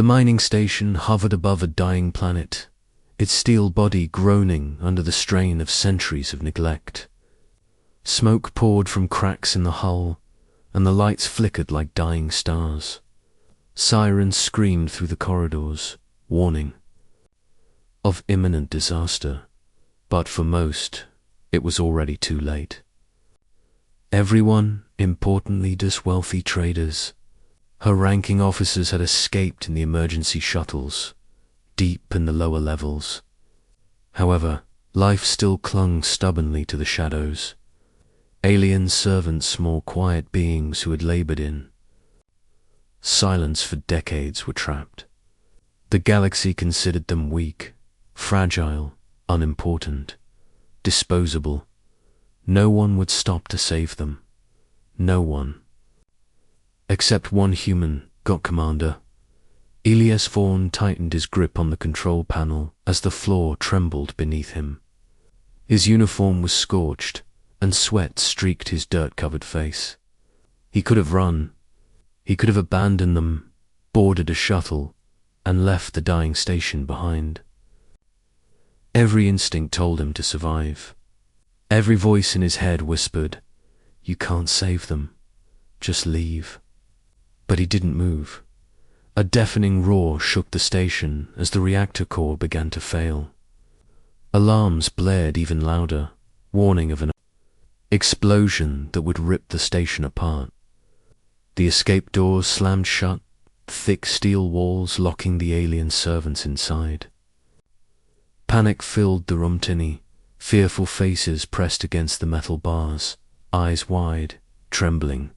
The mining station hovered above a dying planet, its steel body groaning under the strain of centuries of neglect. Smoke poured from cracks in the hull, and the lights flickered like dying stars. Sirens screamed through the corridors, warning of imminent disaster, but for most, it was already too late. Everyone, importantly just wealthy traders, her ranking officers had escaped in the emergency shuttles, deep in the lower levels. However, life still clung stubbornly to the shadows. Alien servants, more quiet beings who had labored in silence for decades, were trapped. The galaxy considered them weak, fragile, unimportant, disposable. No one would stop to save them. No one. Except one human, God Commander. Elias Vaughn tightened his grip on the control panel as the floor trembled beneath him. His uniform was scorched, and sweat streaked his dirt-covered face. He could have run. He could have abandoned them, boarded a shuttle, and left the dying station behind. Every instinct told him to survive. Every voice in his head whispered, "You can't save them. Just leave." But he didn't move. A deafening roar shook the station as the reactor core began to fail. Alarms blared even louder, warning of an explosion that would rip the station apart. The escape doors slammed shut, thick steel walls locking the alien servants inside. Panic filled the room. Fearful faces pressed against the metal bars, eyes wide, trembling.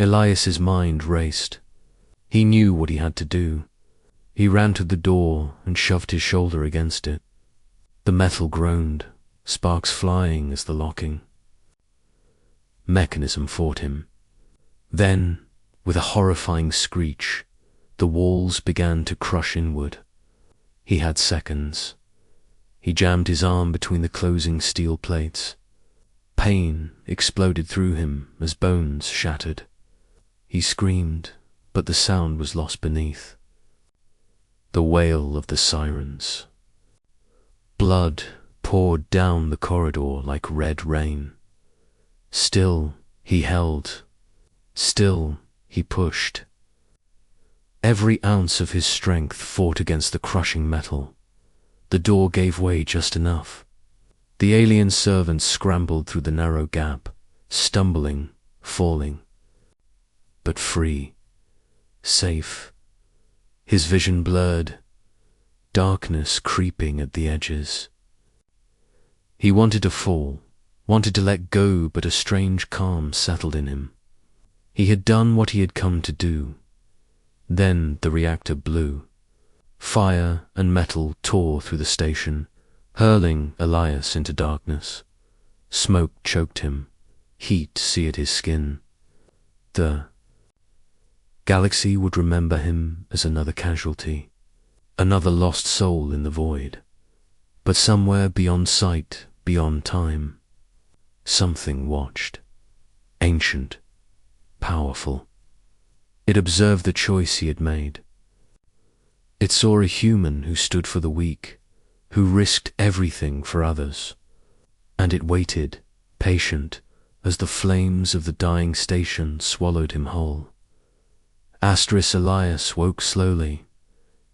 Elias's mind raced. He knew what he had to do. He ran to the door and shoved his shoulder against it. The metal groaned, sparks flying as the locking mechanism fought him. Then, with a horrifying screech, the walls began to crush inward. He had seconds. He jammed his arm between the closing steel plates. Pain exploded through him as bones shattered. He screamed, but the sound was lost beneath. The wail of the sirens. Blood poured down the corridor like red rain. Still he held. Still he pushed. Every ounce of his strength fought against the crushing metal. The door gave way just enough. The alien servants scrambled through the narrow gap, stumbling, falling. But free. Safe. His vision blurred. Darkness creeping at the edges. He wanted to fall, wanted to let go, but a strange calm settled in him. He had done what he had come to do. Then the reactor blew. Fire and metal tore through the station, hurling Elias into darkness. Smoke choked him. Heat seared his skin. The galaxy would remember him as another casualty, another lost soul in the void. But somewhere beyond sight, beyond time, something watched. Ancient, powerful. It observed the choice he had made. It saw a human who stood for the weak, who risked everything for others. And it waited, patient, as the flames of the dying station swallowed him whole. Elias woke slowly.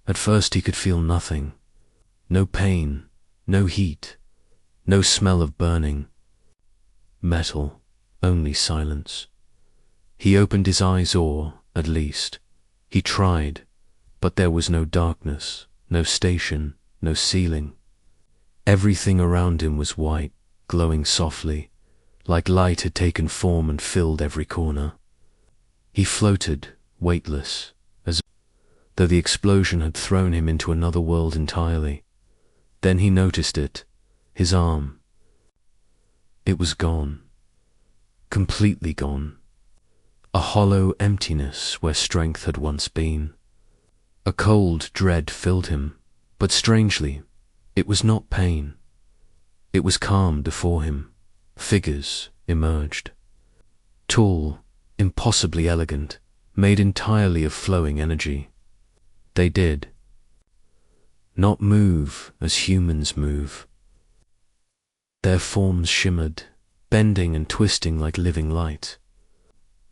At first he could feel nothing. No pain, no heat, no smell of burning. Metal, only silence. He opened his eyes, or, at least, he tried, but there was no darkness, no station, no ceiling. Everything around him was white, glowing softly, like light had taken form and filled every corner. He floated, weightless, as though the explosion had thrown him into another world entirely. Then he noticed it, his arm. It was gone. Completely gone. A hollow emptiness where strength had once been. A cold dread filled him, but strangely, it was not pain. It was calm before him. Figures emerged. Tall, impossibly elegant, made entirely of flowing energy. They did not move as humans move. Their forms shimmered, bending and twisting like living light.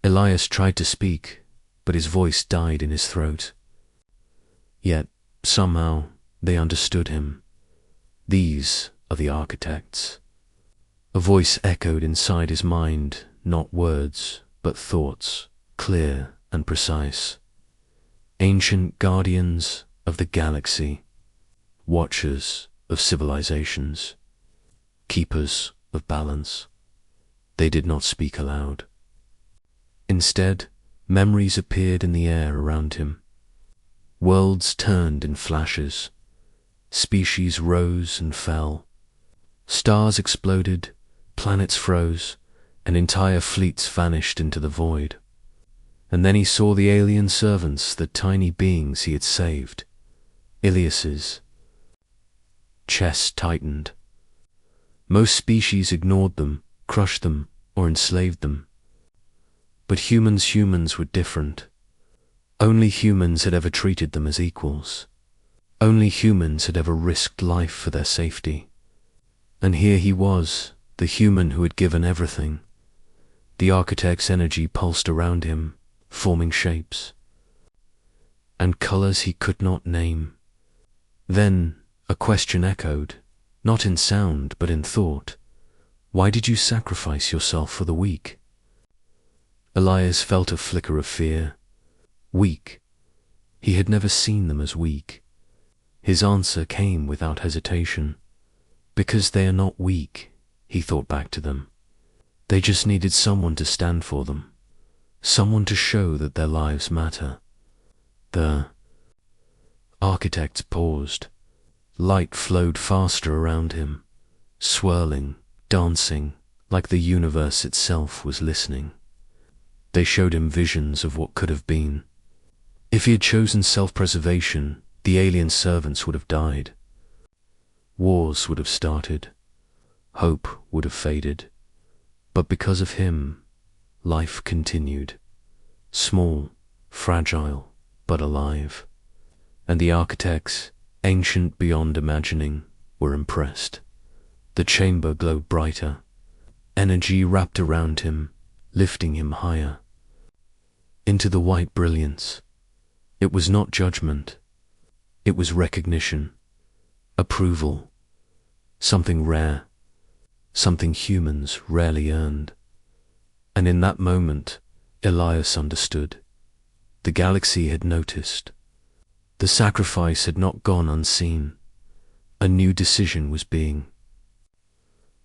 Elias tried to speak, but his voice died in his throat. Yet, somehow, they understood him. These are the architects. A voice echoed inside his mind, not words, but thoughts, clear and precise. Ancient guardians of the galaxy, watchers of civilizations, keepers of balance. They did not speak aloud. Instead, memories appeared in the air around him. Worlds turned in flashes. Species rose and fell. Stars exploded, planets froze, and entire fleets vanished into the void. And then he saw the alien servants, the tiny beings he had saved. Ilias's. Chest tightened. Most species ignored them, crushed them, or enslaved them. But humans were different. Only humans had ever treated them as equals. Only humans had ever risked life for their safety. And here he was, the human who had given everything. The architect's energy pulsed around him, forming shapes and colors he could not name. Then a question echoed, not in sound but in thought. Why did you sacrifice yourself for the weak? Elias felt a flicker of fear. Weak. He had never seen them as weak. His answer came without hesitation. Because they are not weak, he thought back to them. They just needed someone to stand for them. Someone to show that their lives matter. The architect paused. Light flowed faster around him, swirling, dancing, like the universe itself was listening. They showed him visions of what could have been. If he had chosen self-preservation, the alien servants would have died. Wars would have started. Hope would have faded. But because of him, life continued. Small, fragile, but alive. And the architects, ancient beyond imagining, were impressed. The chamber glowed brighter. Energy wrapped around him, lifting him higher. Into the white brilliance. It was not judgment. It was recognition. Approval. Something rare. Something humans rarely earned. And in that moment, Elias understood. The galaxy had noticed. The sacrifice had not gone unseen. A new decision was being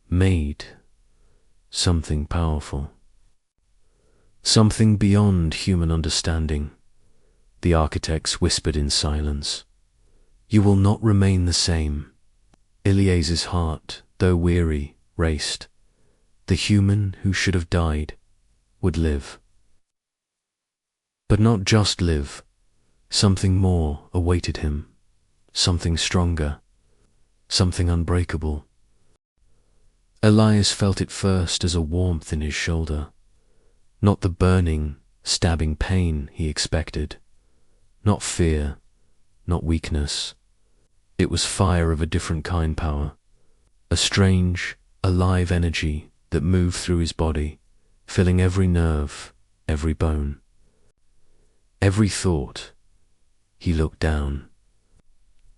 made. Something powerful. Something beyond human understanding. The architects whispered in silence. You will not remain the same. Ilias's heart, though weary, raced. The human who should have died would live. But not just live. Something more awaited him. Something stronger. Something unbreakable. Elias felt it first as a warmth in his shoulder. Not the burning, stabbing pain he expected. Not fear, not weakness. It was fire of a different kind power. A strange, alive energy that moved through his body, filling every nerve, every bone. Every thought. He looked down.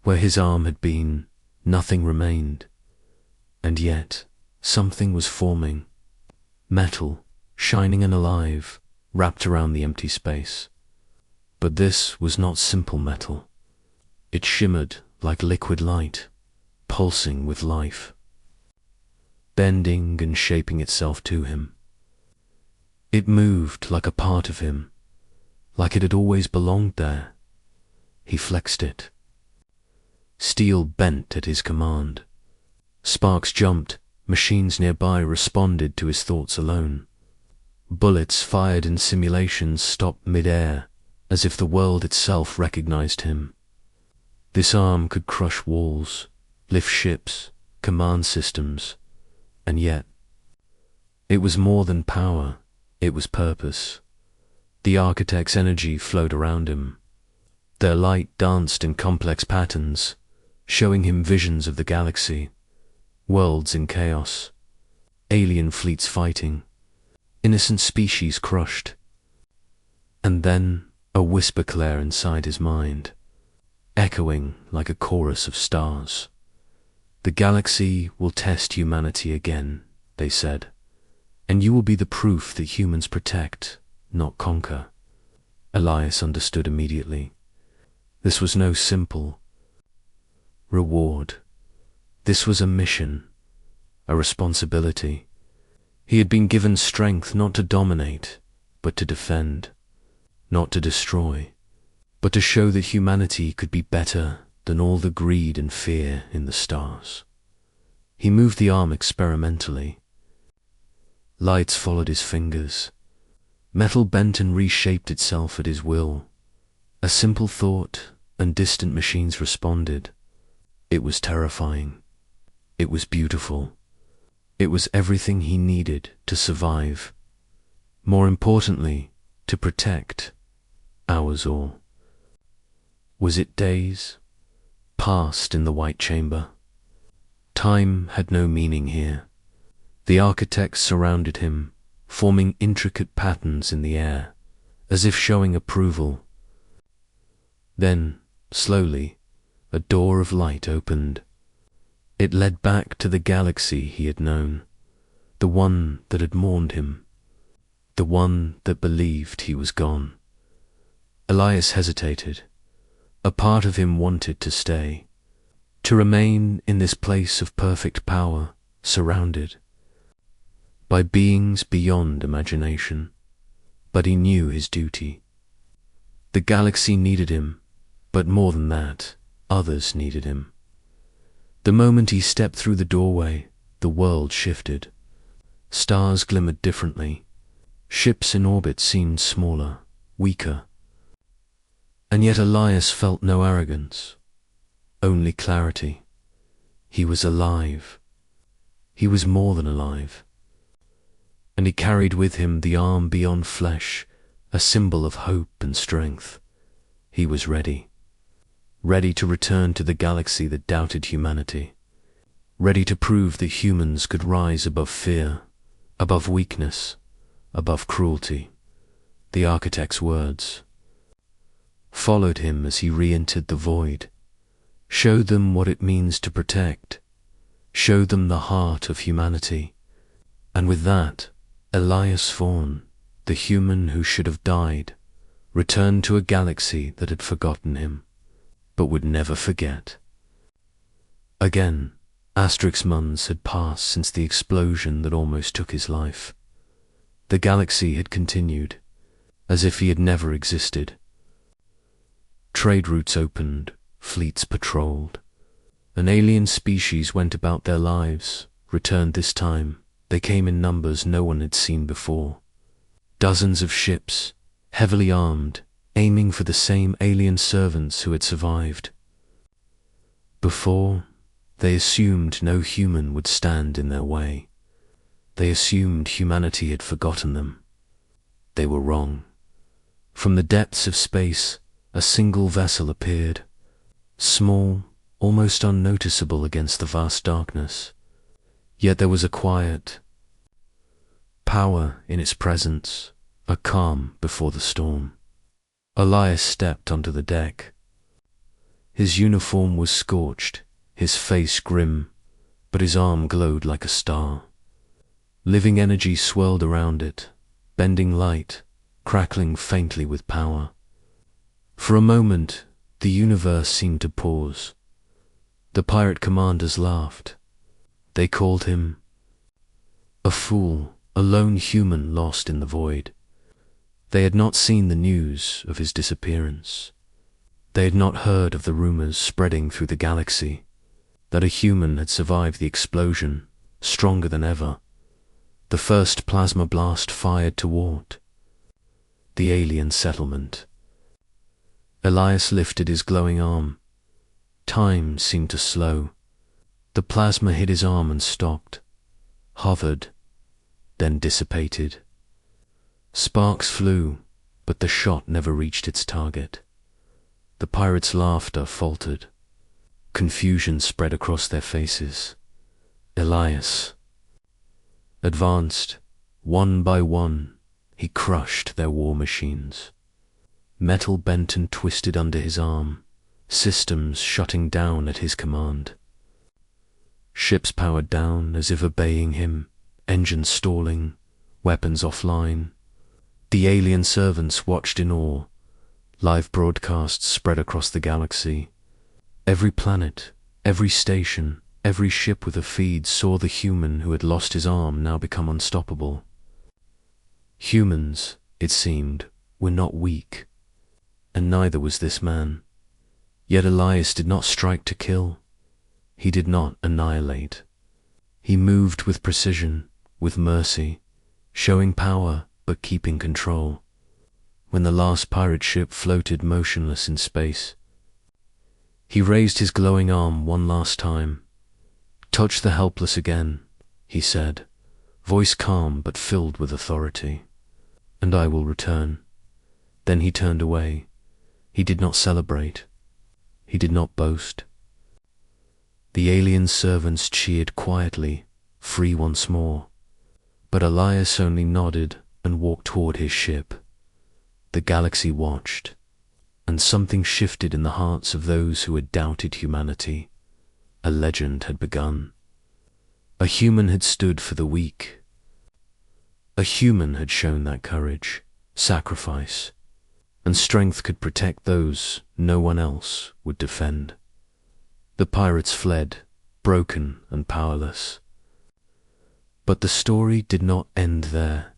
Where his arm had been, nothing remained. And yet, something was forming. Metal, shining and alive, wrapped around the empty space. But this was not simple metal. It shimmered like liquid light, pulsing with life, bending and shaping itself to him. It moved like a part of him, like it had always belonged there. He flexed it. Steel bent at his command. Sparks jumped, machines nearby responded to his thoughts alone. Bullets fired in simulations stopped mid-air, as if the world itself recognized him. This arm could crush walls, lift ships, command systems, and yet, it was more than power, it was purpose. The architect's energy flowed around him. Their light danced in complex patterns, showing him visions of the galaxy, worlds in chaos, alien fleets fighting, innocent species crushed. And then a whisper clear inside his mind, echoing like a chorus of stars. The galaxy will test humanity again, they said, and you will be the proof that humans protect, not conquer. Elias understood immediately. This was no simple reward. This was a mission, a responsibility. He had been given strength not to dominate, but to defend, not to destroy, but to show that humanity could be better than all the greed and fear in the stars. He moved the arm experimentally. Lights followed his fingers. Metal bent and reshaped itself at his will. A simple thought, and distant machines responded. It was terrifying. It was beautiful. It was everything he needed to survive. More importantly, to protect ours all. Was it days passed in the White Chamber? Time had no meaning here. The architects surrounded him, forming intricate patterns in the air, as if showing approval. Then, slowly, a door of light opened. It led back to the galaxy he had known, the one that had mourned him, the one that believed he was gone. Elias hesitated. A part of him wanted to stay, to remain in this place of perfect power, surrounded by beings beyond imagination. But he knew his duty. The galaxy needed him, but more than that, others needed him. The moment he stepped through the doorway, the world shifted. Stars glimmered differently. Ships in orbit seemed smaller, weaker. And yet Elias felt no arrogance, only clarity. He was alive. He was more than alive. And he carried with him the arm beyond flesh, a symbol of hope and strength. He was ready. Ready to return to the galaxy that doubted humanity. Ready to prove that humans could rise above fear, above weakness, above cruelty. The architect's words followed him as he re-entered the void. Show them what it means to protect. Show them the heart of humanity. And with that, Elias Vaughn, the human who should have died, returned to a galaxy that had forgotten him, but would never forget. Again, months had passed since the explosion that almost took his life. The galaxy had continued, as if he had never existed. Trade routes opened, fleets patrolled. An alien species went about their lives, returned this time. They came in numbers no one had seen before. Dozens of ships, heavily armed, aiming for the same alien servants who had survived. Before, they assumed no human would stand in their way. They assumed humanity had forgotten them. They were wrong. From the depths of space, a single vessel appeared, small, almost unnoticeable against the vast darkness. Yet there was a quiet power in its presence, a calm before the storm. Elias stepped onto the deck. His uniform was scorched, his face grim, but his arm glowed like a star. Living energy swirled around it, bending light, crackling faintly with power. For a moment, the universe seemed to pause. The pirate commanders laughed. They called him a fool, a lone human lost in the void. They had not seen the news of his disappearance. They had not heard of the rumors spreading through the galaxy that a human had survived the explosion, stronger than ever. The first plasma blast fired toward the alien settlement. Elias lifted his glowing arm. Time seemed to slow. The plasma hit his arm and stopped, hovered, then dissipated. Sparks flew, but the shot never reached its target. The pirates' laughter faltered. Confusion spread across their faces. Elias advanced. One by one, he crushed their war machines. Metal bent and twisted under his arm, systems shutting down at his command. Ships powered down as if obeying him, engines stalling, weapons offline. The alien servants watched in awe. Live broadcasts spread across the galaxy. Every planet, every station, every ship with a feed saw the human who had lost his arm now become unstoppable. Humans, it seemed, were not weak, and neither was this man. Yet Elias did not strike to kill. He did not annihilate. He moved with precision, with mercy, showing power but keeping control. When the last pirate ship floated motionless in space, he raised his glowing arm one last time. "Touch the helpless again," he said, voice calm but filled with authority, "and I will return." Then he turned away. He did not celebrate. He did not boast. The alien servants cheered quietly, free once more. But Elias only nodded and walked toward his ship. The galaxy watched, and something shifted in the hearts of those who had doubted humanity. A legend had begun. A human had stood for the weak. A human had shown that courage, sacrifice, and strength could protect those no one else would defend. The pirates fled, broken and powerless. But the story did not end there.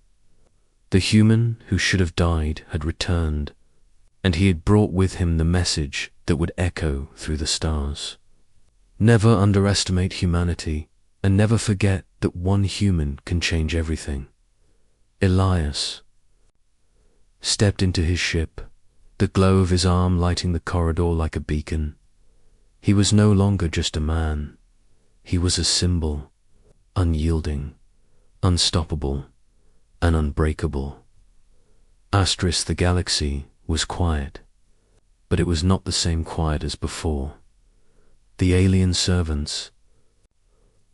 The human who should have died had returned, and he had brought with him the message that would echo through the stars. Never underestimate humanity, and never forget that one human can change everything. Elias stepped into his ship, the glow of his arm lighting the corridor like a beacon. He was no longer just a man. He was a symbol, unyielding, unstoppable, and unbreakable. The galaxy was quiet, but it was not the same quiet as before. The alien servants,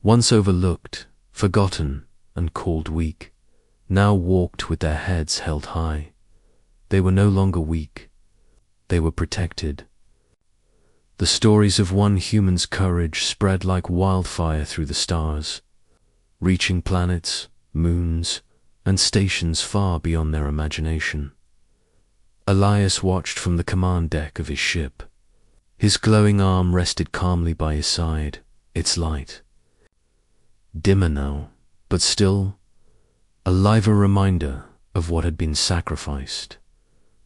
once overlooked, forgotten, and called weak, now walked with their heads held high. They were no longer weak. They were protected. The stories of one human's courage spread like wildfire through the stars, reaching planets, moons, and stations far beyond their imagination. Elias watched from the command deck of his ship. His glowing arm rested calmly by his side, its light dimmer now, but still a liver reminder of what had been sacrificed,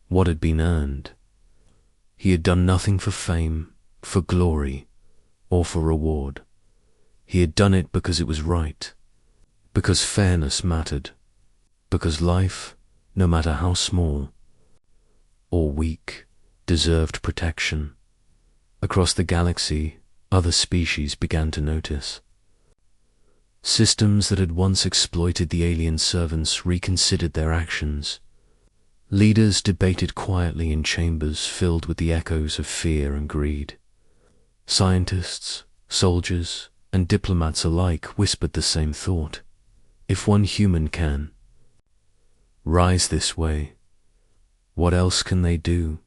what had been earned. He had done nothing for fame, for glory, or for reward. He had done it because it was right, because fairness mattered, because life, no matter how small or weak, deserved protection. Across the galaxy, other species began to notice. Systems that had once exploited the alien servants reconsidered their actions. Leaders debated quietly in chambers filled with the echoes of fear and greed. Scientists, soldiers, and diplomats alike whispered the same thought. If one human can rise this way, what else can they do?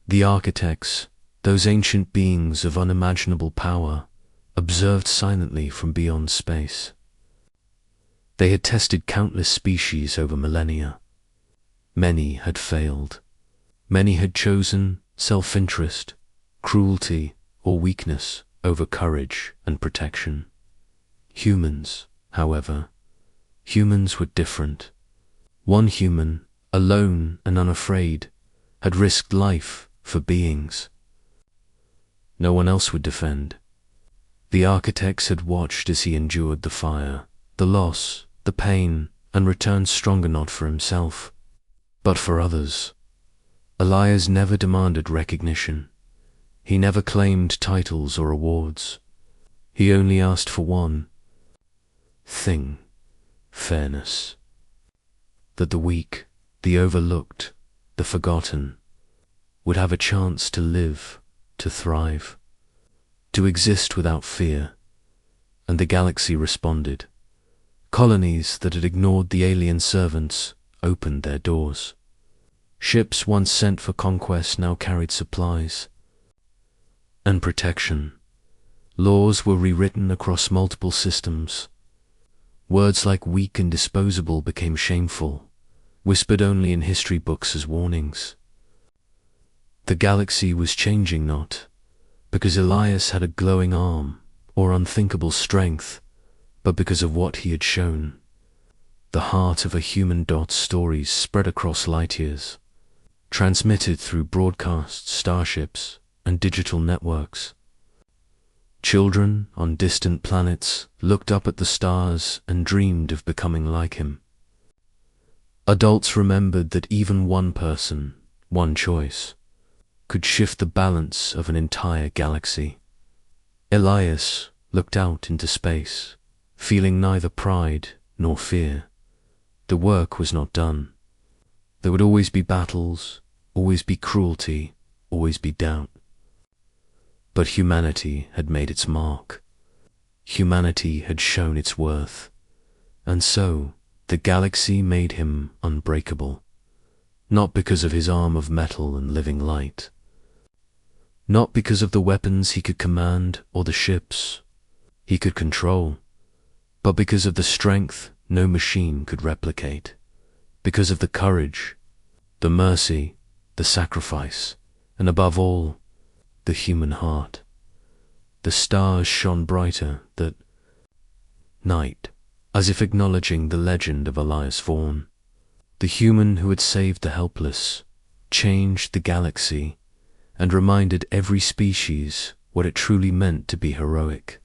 The architects, those ancient beings of unimaginable power, observed silently from beyond space. They had tested countless species over millennia. Many had failed. Many had chosen self-interest, cruelty, or weakness over courage and protection. Humans, however, humans were different. One human, alone and unafraid, had risked life for beings no one else would defend. The architects had watched as he endured the fire, the loss, the pain, and returned stronger not for himself, but for others. Elias never demanded recognition. He never claimed titles or awards. He only asked for one thing: fairness. That the weak, the overlooked, the forgotten would have a chance to live, to thrive, to exist without fear. And the galaxy responded. Colonies that had ignored the alien servants opened their doors. Ships once sent for conquest now carried supplies and protection. Laws were rewritten across multiple systems. Words like weak and disposable became shameful, whispered only in history books as warnings. The galaxy was changing not because Elias had a glowing arm or unthinkable strength, but because of what he had shown. The heart of a human. Stories spread across light years, transmitted through broadcasts, starships, and digital networks. Children on distant planets looked up at the stars and dreamed of becoming like him. Adults remembered that even one person, one choice, could shift the balance of an entire galaxy. Elias looked out into space, feeling neither pride nor fear. The work was not done. There would always be battles, always be cruelty, always be doubt. But humanity had made its mark. Humanity had shown its worth. And so, the galaxy made him unbreakable. Not because of his arm of metal and living light. Not because of the weapons he could command or the ships he could control, but because of the strength no machine could replicate. Because of the courage, the mercy, the sacrifice, and above all, the human heart. The stars shone brighter that night, as if acknowledging the legend of Elias Vaughn. The human who had saved the helpless, changed the galaxy, and reminded every species what it truly meant to be heroic.